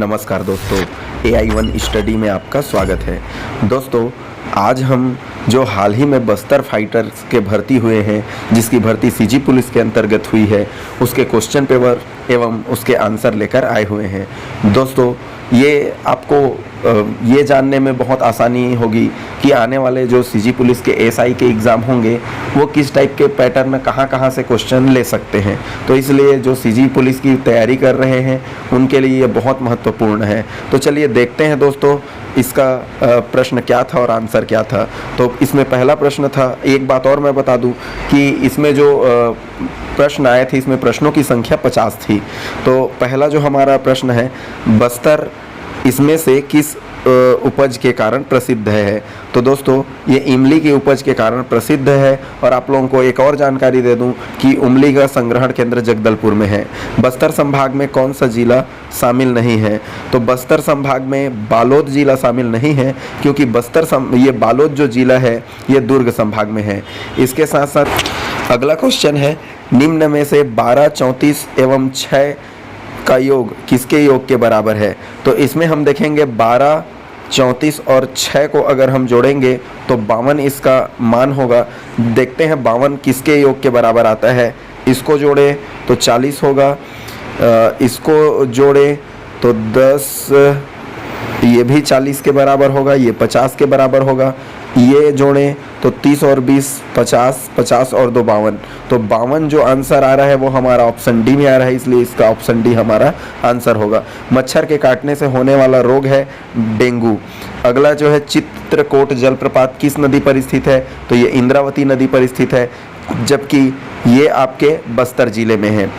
नमस्कार दोस्तों, AI1 study में आपका स्वागत है। दोस्तों, आज हम जो हाल ही में बस्तर फाइटर्स के भर्ती हुए हैं, जिसकी भर्ती सीजी पुलिस के अंतर्गत हुई है, उसके क्वेश्चन पेपर एवं उसके आंसर लेकर आए हुए हैं। दोस्तों, ये आपको ये जानने में बहुत आसानी होगी कि आने वाले जो सीजी पुलिस के एसआई के एग्ज़ाम होंगे वो किस टाइप के पैटर्न में कहाँ से क्वेश्चन ले सकते हैं। तो इसलिए जो सीजी पुलिस की तैयारी कर रहे हैं उनके लिए ये बहुत महत्वपूर्ण है। तो चलिए देखते हैं दोस्तों इसका प्रश्न क्या था और आंसर क्या था। तो इसमें पहला प्रश्न था, एक बात और मैं बता दूं कि इसमें जो प्रश्न आए थे, इसमें प्रश्नों की संख्या 50 थी। तो पहला जो हमारा प्रश्न है, बस्तर इसमें से किस उपज के कारण प्रसिद्ध है। तो दोस्तों, ये इमली की उपज के कारण प्रसिद्ध है। और आप लोगों को एक और जानकारी दे दूं कि इमली का संग्रहण केंद्र जगदलपुर में है। बस्तर संभाग में कौन सा जिला शामिल नहीं है? तो बस्तर संभाग में बालोद जिला शामिल नहीं है, क्योंकि ये बालोद जो जिला है ये दुर्ग संभाग में है। इसके साथ साथ अगला क्वेश्चन है, निम्न में से 12, 34 एवं 6 का योग किसके योग के बराबर है? तो इसमें हम देखेंगे 12, 34 और 6 को अगर हम जोड़ेंगे तो 52 इसका मान होगा। देखते हैं 52 किसके योग के बराबर आता है। इसको जोड़े तो 40 होगा, इसको जोड़े तो 10, ये भी 40 के बराबर होगा, ये 50 के बराबर होगा। ये जोड़ें तो 30 और 20 50, 50 और 2 52। तो 52 जो आंसर आ रहा है वो हमारा ऑप्शन डी में आ रहा है, इसलिए इसका ऑप्शन डी हमारा आंसर होगा। मच्छर के काटने से होने वाला रोग है डेंगू। अगला जो है, चित्रकोट जलप्रपात किस नदी पर स्थित है? तो ये इंद्रावती नदी पर स्थित है, जबकि ये आपके बस्तर जिले में है।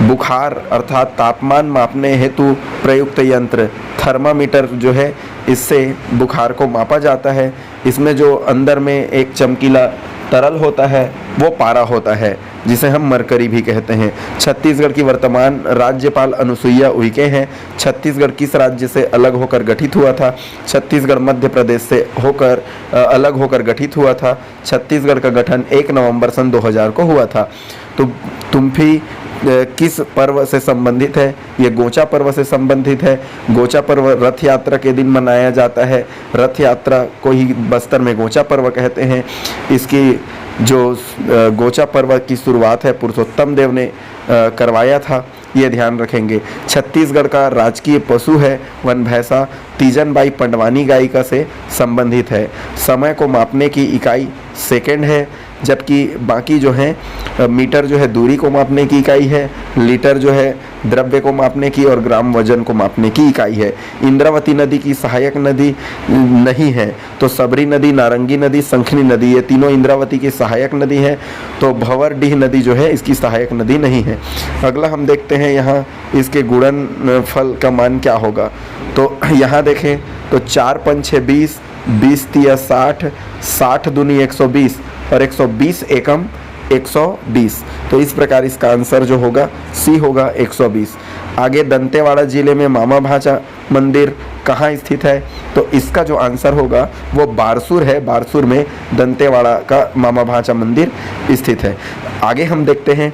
बुखार अर्थात तापमान मापने हेतु प्रयुक्त यंत्र थर्मामीटर जो है, इससे बुखार को मापा जाता है। इसमें जो अंदर में एक चमकीला तरल होता है वो पारा होता है, जिसे हम मरकरी भी कहते हैं। छत्तीसगढ़ की वर्तमान राज्यपाल अनुसुईया उइके हैं। छत्तीसगढ़ किस राज्य से अलग होकर गठित हुआ था? छत्तीसगढ़ मध्य प्रदेश से होकर अलग होकर गठित हुआ था। छत्तीसगढ़ का गठन 1 नवंबर सन 2000 को हुआ था। तो तुम्फी किस पर्व से संबंधित है? ये गोचा पर्व से संबंधित है। गोचा पर्व रथ यात्रा के दिन मनाया जाता है। रथ यात्रा को ही बस्तर में गोचा पर्व कहते हैं। इसकी जो गोचा पर्व की शुरुआत है पुरुषोत्तम देव ने करवाया था, ये ध्यान रखेंगे। छत्तीसगढ़ का राजकीय पशु है वन भैंसा, तीजन बाई पंडवानी गायिका से संबंधित है। समय को मापने की इकाई सेकंड है, जबकि बाकी जो है मीटर जो है दूरी को मापने की इकाई है, लीटर जो है द्रव्य को मापने की, और ग्राम वजन को मापने की इकाई है। इंद्रावती नदी की सहायक नदी नहीं है, तो सबरी नदी, नारंगी नदी, शंखनी नदी, ये तीनों इंद्रावती की सहायक नदी है। तो भंवरडीह नदी जो है इसकी सहायक नदी नहीं है। अगला हम देखते हैं यहाँ इसके गुणनफल का मान क्या होगा। तो यहाँ देखें तो 4 5 6 20, 20 3 60, 60 दूनी 120 और 120 एकम 120। तो इस प्रकार इसका आंसर जो होगा सी होगा 120। आगे दंतेवाड़ा जिले में मामा भांचा मंदिर कहाँ स्थित है? तो इसका जो आंसर होगा वो बारसूर है। बारसूर में दंतेवाड़ा का मामा भांचा मंदिर स्थित है। आगे हम देखते हैं,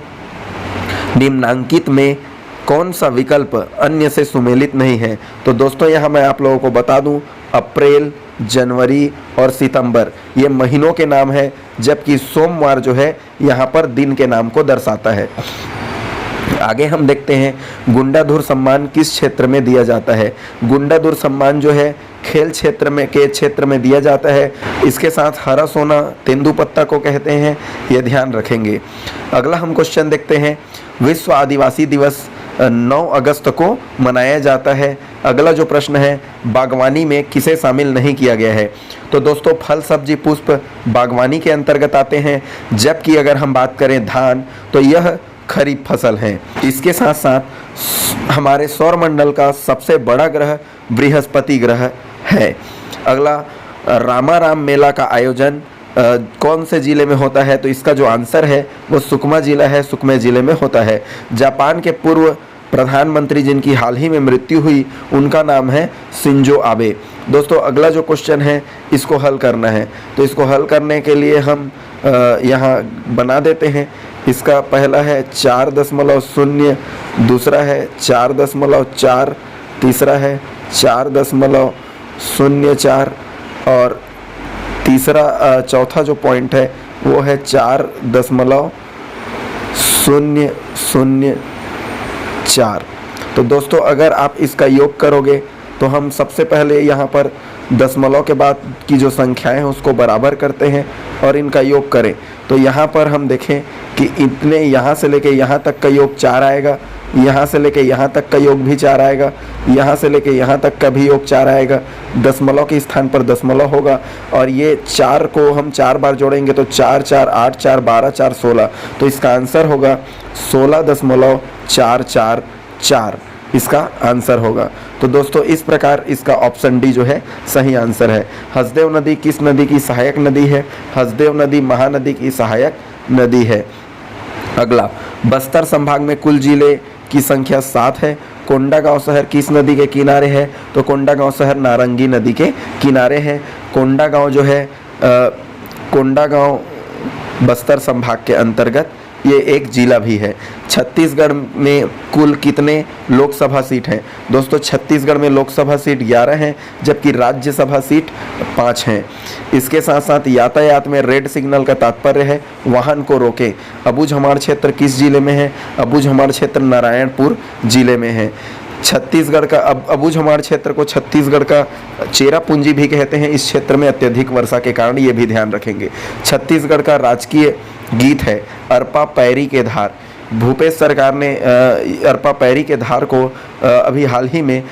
निम्नांकित में कौन सा विकल्प अन्य से सुमेलित नहीं है? तो दोस्तों, यहाँ मैं आप लोगों को बता दूं, अप्रैल, जनवरी और सितंबर ये महीनों के नाम है, जबकि सोमवार जो है यहाँ पर दिन के नाम को दर्शाता है। आगे हम देखते हैं, गुंडाधुर सम्मान किस क्षेत्र में दिया जाता है? गुंडाधुर सम्मान जो है खेल क्षेत्र में दिया जाता है। इसके साथ हरा सोना तेंदुपत्ता को कहते हैं, ये ध्यान रखेंगे। अगला हम क्वेश्चन देखते हैं, विश्व आदिवासी दिवस 9 अगस्त को मनाया जाता है। अगला जो प्रश्न है, बागवानी में किसे शामिल नहीं किया गया है? तो दोस्तों, फल सब्जी पुष्प बागवानी के अंतर्गत आते हैं, जबकि अगर हम बात करें धान तो यह खरीफ फसल है। इसके साथ साथ हमारे सौरमंडल का सबसे बड़ा ग्रह बृहस्पति ग्रह है। अगला, रामाराम मेला का आयोजन कौन से जिले में होता है? तो इसका जो आंसर है वो सुकमा जिला है, सुकमा जिले में होता है। जापान के पूर्व प्रधानमंत्री जिनकी हाल ही में मृत्यु हुई, उनका नाम है शिंजो आबे। दोस्तों, अगला जो क्वेश्चन है इसको हल करना है। तो इसको हल करने के लिए हम यहाँ बना देते हैं। इसका पहला है 4.0, दूसरा है 4.4, तीसरा है 4.04 और चौथा जो पॉइंट है वो है 4.004। तो दोस्तों अगर आप इसका योग करोगे तो हम सबसे पहले यहाँ पर दशमलव के बाद की जो संख्याएं हैं उसको बराबर करते हैं और इनका योग करें तो यहाँ पर हम देखें कि इतने यहाँ से लेके यहाँ तक का योग 4 आएगा, यहाँ से लेके यहाँ तक का योग भी 4 आएगा, यहाँ से लेके यहाँ तक का भी योग 4 आएगा, दशमलव के स्थान पर दशमलव होगा और ये 4 को हम 4 बार जोड़ेंगे तो 4 4 8 4 12 4 16। तो इसका आंसर होगा 16.444 इसका आंसर होगा। तो दोस्तों इस प्रकार इसका ऑप्शन डी जो है सही आंसर है। हसदेव नदी किस नदी की सहायक नदी है? हसदेव नदी महानदी की सहायक नदी है। अगला, बस्तर संभाग में कुल जिले की संख्या 7 है। कोंडागांव शहर किस नदी के किनारे है? तो कोंडागांव शहर नारंगी नदी के किनारे है। कोंडागांव जो है कोंडागांव बस्तर संभाग के अंतर्गत ये एक जिला भी है। छत्तीसगढ़ में कुल कितने लोकसभा सीट हैं? दोस्तों छत्तीसगढ़ में लोकसभा सीट 11 हैं जबकि राज्यसभा सीट 5 हैं। इसके साथ साथ यातायात में रेड सिग्नल का तात्पर्य है वाहन को रोकें। अबूझमाड़ क्षेत्र किस जिले में है? अबूझमाड़ क्षेत्र नारायणपुर जिले में है। छत्तीसगढ़ का अबूझमाड़ क्षेत्र को छत्तीसगढ़ का चेरापूंजी भी कहते हैं। इस क्षेत्र में अत्यधिक वर्षा के कारण ये भी ध्यान रखेंगे। छत्तीसगढ़ का राजकीय गीत है अरपा पैरी के धार। भूपेश सरकार ने अरपा पैरी के धार को अभी हाल ही में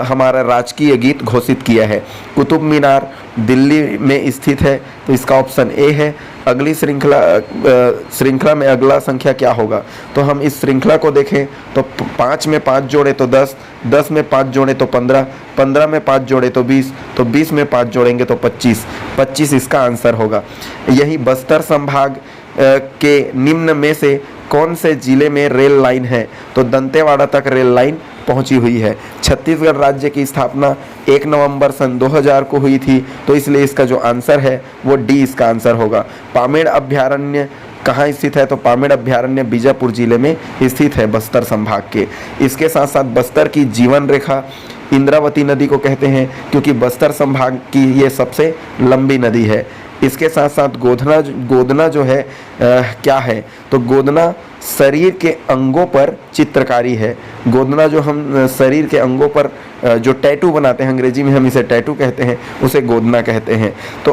हमारा राजकीय गीत घोषित किया है। कुतुब मीनार दिल्ली में स्थित है तो इसका ऑप्शन ए है। अगली श्रृंखला में अगला संख्या क्या होगा? तो हम इस श्रृंखला को देखें तो 5 में 5 जोड़े तो 10, 10 में 5 जोड़े तो 15, 15 में 5 जोड़े तो 20, तो 20 में 5 जोड़ेंगे तो 25, 25 इसका आंसर होगा। यही बस्तर संभाग के निम्न में से कौन से जिले में रेल लाइन है? तो दंतेवाड़ा तक रेल लाइन पहुंची हुई है। छत्तीसगढ़ राज्य की स्थापना 1 नवंबर सन 2000 को हुई थी तो इसलिए इसका जो आंसर है वो डी इसका आंसर होगा। पामेड़ अभ्यारण्य कहाँ स्थित है? तो पामेड़ अभ्यारण्य बीजापुर जिले में स्थित है बस्तर संभाग के। इसके साथ साथ बस्तर की जीवन रेखा इंद्रावती नदी को कहते हैं क्योंकि बस्तर संभाग की ये सबसे लंबी नदी है। इसके साथ साथ गोदना जो है क्या है? तो गोदना शरीर के अंगों पर चित्रकारी है। गोदना जो हम शरीर के अंगों पर जो टैटू बनाते हैं, अंग्रेजी में हम इसे टैटू कहते हैं, उसे गोदना कहते हैं। तो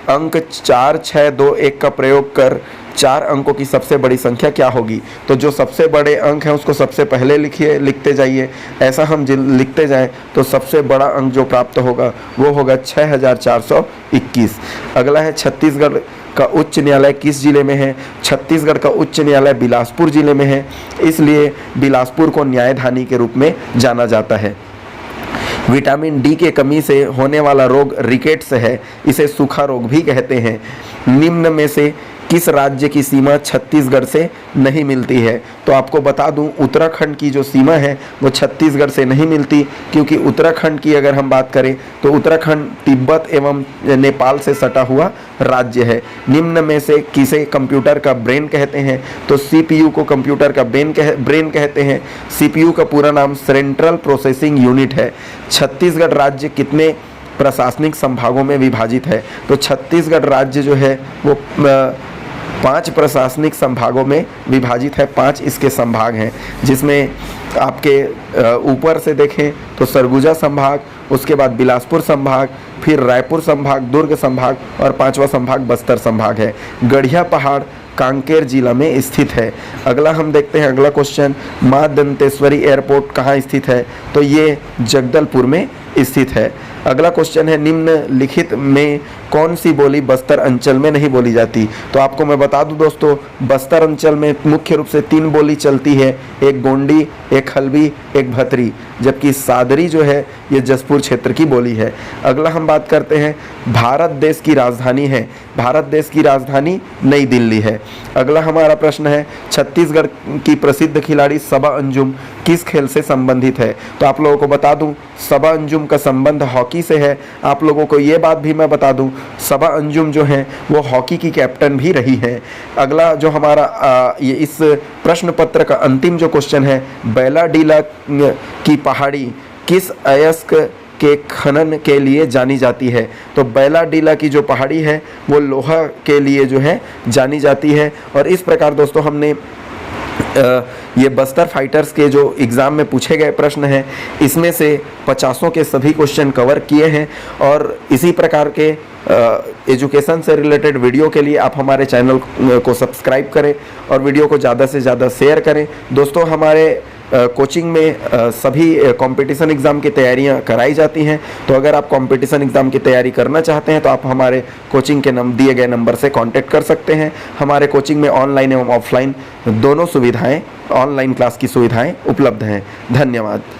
अंक 4 6 2 1 का प्रयोग कर 4 अंकों की सबसे बड़ी संख्या क्या होगी? तो जो सबसे बड़े अंक हैं उसको सबसे पहले लिखते जाइए। ऐसा हम लिखते जाएं तो सबसे बड़ा अंक जो प्राप्त होगा वो होगा 6421। अगला है छत्तीसगढ़ का उच्च न्यायालय किस जिले में है? छत्तीसगढ़ का उच्च न्यायालय बिलासपुर जिले में है, इसलिए बिलासपुर को न्यायधानी के रूप में जाना जाता है। विटामिन डी के कमी से होने वाला रोग रिकेट्स है, इसे सूखा रोग भी कहते हैं। निम्न में से किस राज्य की सीमा छत्तीसगढ़ से नहीं मिलती है? तो आपको बता दूं उत्तराखंड की जो सीमा है वो छत्तीसगढ़ से नहीं मिलती क्योंकि उत्तराखंड की अगर हम बात करें तो उत्तराखंड तिब्बत एवं नेपाल से सटा हुआ राज्य है। निम्न में से किसे कंप्यूटर का ब्रेन कहते हैं? तो सीपीयू को कंप्यूटर का ब्रेन कहते हैं। सीपीयू का पूरा नाम सेंट्रल प्रोसेसिंग यूनिट है। छत्तीसगढ़ राज्य कितने प्रशासनिक संभागों में विभाजित है? तो छत्तीसगढ़ राज्य जो है वो 5 प्रशासनिक संभागों में विभाजित है। 5 इसके संभाग हैं जिसमें आपके ऊपर से देखें तो सरगुजा संभाग, उसके बाद बिलासपुर संभाग, फिर रायपुर संभाग, दुर्ग संभाग और 5वां संभाग बस्तर संभाग है। गढ़िया पहाड़ कांकेर जिला में स्थित है। अगला हम देखते हैं अगला क्वेश्चन, माँ दंतेश्वरी एयरपोर्ट कहाँ स्थित है? तो ये जगदलपुर में स्थित है। अगला क्वेश्चन है निम्नलिखित में कौन सी बोली बस्तर अंचल में नहीं बोली जाती? तो आपको मैं बता दूं दोस्तों बस्तर अंचल में मुख्य रूप से 3 बोली चलती है, एक गोंडी, एक हल्बी, एक भतरी, जबकि सादरी जो है ये जसपुर क्षेत्र की बोली है। अगला हम बात करते हैं भारत देश की राजधानी है। भारत देश की राजधानी नई दिल्ली है। अगला हमारा प्रश्न है छत्तीसगढ़ की प्रसिद्ध खिलाड़ी सबा अंजुम किस खेल से संबंधित है? तो आप लोगों को बता दूं सबा अंजुम का संबंध हॉकी से है। आप लोगों को ये बात भी मैं बता दूं सबा अंजुम जो है वो हॉकी की कैप्टन भी रही है। अगला जो हमारा ये इस प्रश्न पत्र का अंतिम जो क्वेश्चन है बैलाडीला की पहाड़ी किस अयस्क के खनन के लिए जानी जाती है? तो बैलाडीला की जो पहाड़ी है वो लोहा के लिए जो है जानी जाती है। और इस प्रकार दोस्तों हमने ये बस्तर फाइटर्स के जो एग्ज़ाम में पूछे गए प्रश्न हैं इसमें से 50 के सभी क्वेश्चन कवर किए हैं। और इसी प्रकार के एजुकेशन से रिलेटेड वीडियो के लिए आप हमारे चैनल को सब्सक्राइब करें और वीडियो को ज़्यादा से ज़्यादा शेयर करें। दोस्तों हमारे कोचिंग में सभी कंपटीशन एग्ज़ाम की तैयारियां कराई जाती हैं। तो अगर आप कंपटीशन एग्ज़ाम की तैयारी करना चाहते हैं तो आप हमारे कोचिंग के दिए गए नंबर से कांटेक्ट कर सकते हैं। हमारे कोचिंग में ऑनलाइन एवं ऑफलाइन दोनों सुविधाएं, ऑनलाइन क्लास की सुविधाएं उपलब्ध हैं। धन्यवाद।